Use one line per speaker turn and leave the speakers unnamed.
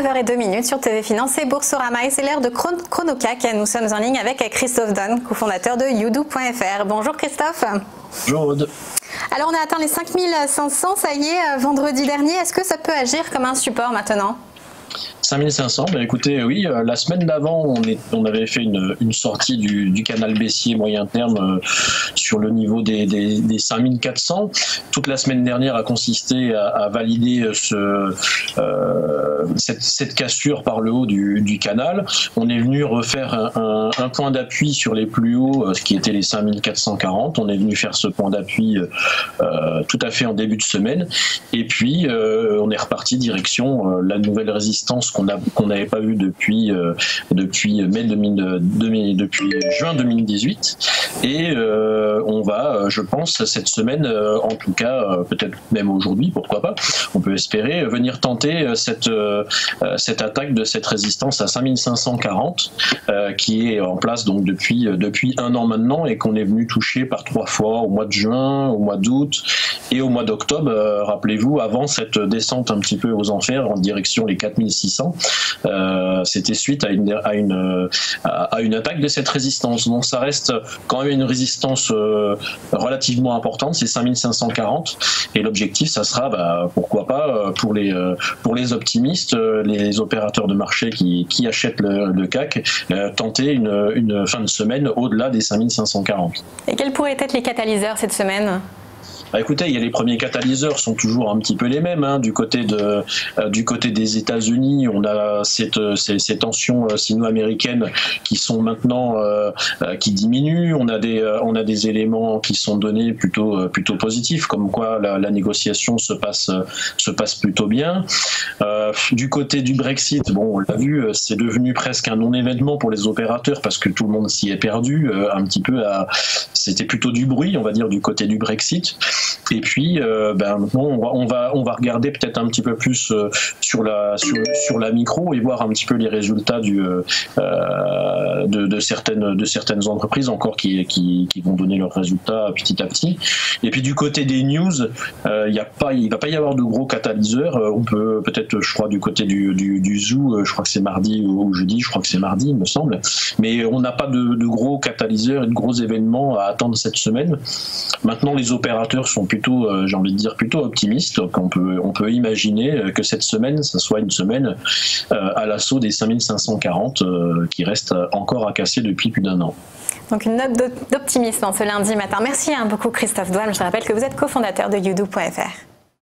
9h02 sur TV Finance et Boursorama. Et c'est l'heure de Chronocac. Nous sommes en ligne avec Christophe Donne, cofondateur de YouDo.fr. Bonjour Christophe.
Bonjour Aude.
Alors on a atteint les 5500, ça y est, vendredi dernier. Est-ce que ça peut agir comme un support maintenant ?
5500, bah écoutez, oui, la semaine d'avant, on avait fait une sortie du canal baissier moyen terme sur le niveau des 5400. Toute la semaine dernière a consisté à valider cette cassure par le haut du canal. On est venu refaire un point d'appui sur les plus hauts, ce qui était les 5440. On est venu faire ce point d'appui tout à fait en début de semaine. Et puis, on est reparti direction la nouvelle résistance qu'on n'avait pas vu depuis juin 2018 et on va, je pense, cette semaine, en tout cas, peut-être même aujourd'hui, pourquoi pas, on peut espérer venir tenter cette attaque de cette résistance à 5540 qui est en place donc depuis un an maintenant et qu'on est venu toucher par 3 fois au mois de juin, au mois d'août et au mois d'octobre. Rappelez-vous, avant cette descente un petit peu aux enfers en direction les 4600, c'était suite à une attaque de cette résistance. Donc ça reste quand même une résistance relativement importante, c'est 5540, et l'objectif ça sera pourquoi pas pour les optimistes, les opérateurs de marché qui achètent le CAC, tenter une fin de semaine au-delà des 5540.
Et quels pourraient être les catalyseurs cette semaine ?
Écoutez, il y a les premiers catalyseurs sont toujours un petit peu les mêmes. Du côté des États-Unis, on a ces tensions sino-américaines qui sont maintenant qui diminuent. On a des éléments qui sont donnés plutôt positifs, comme quoi la négociation se passe plutôt bien. Du côté du Brexit, bon, on l'a vu, c'est devenu presque un non-événement pour les opérateurs parce que tout le monde s'y est perdu un petit peu. C'était plutôt du bruit, on va dire, du côté du Brexit. Et puis, maintenant, on va regarder peut-être un petit peu plus sur la micro et voir un petit peu les résultats de certaines entreprises encore qui vont donner leurs résultats petit à petit. Et puis du côté des news, il va pas y avoir de gros catalyseurs. On peut peut-être, je crois, du côté du Zoo, je crois que c'est mardi ou jeudi, je crois que c'est mardi, il me semble. Mais on n'a pas de gros catalyseurs et de gros événements à attendre cette semaine. Maintenant, les opérateurs sont plutôt, j'ai envie de dire, plutôt optimistes. Donc on peut imaginer que cette semaine, ça soit une semaine à l'assaut des 5540 qui reste encore à casser depuis plus d'un an.
Donc une note d'optimisme ce lundi matin. Merci beaucoup Christophe Donne. Je rappelle que vous êtes cofondateur de YouDo.fr.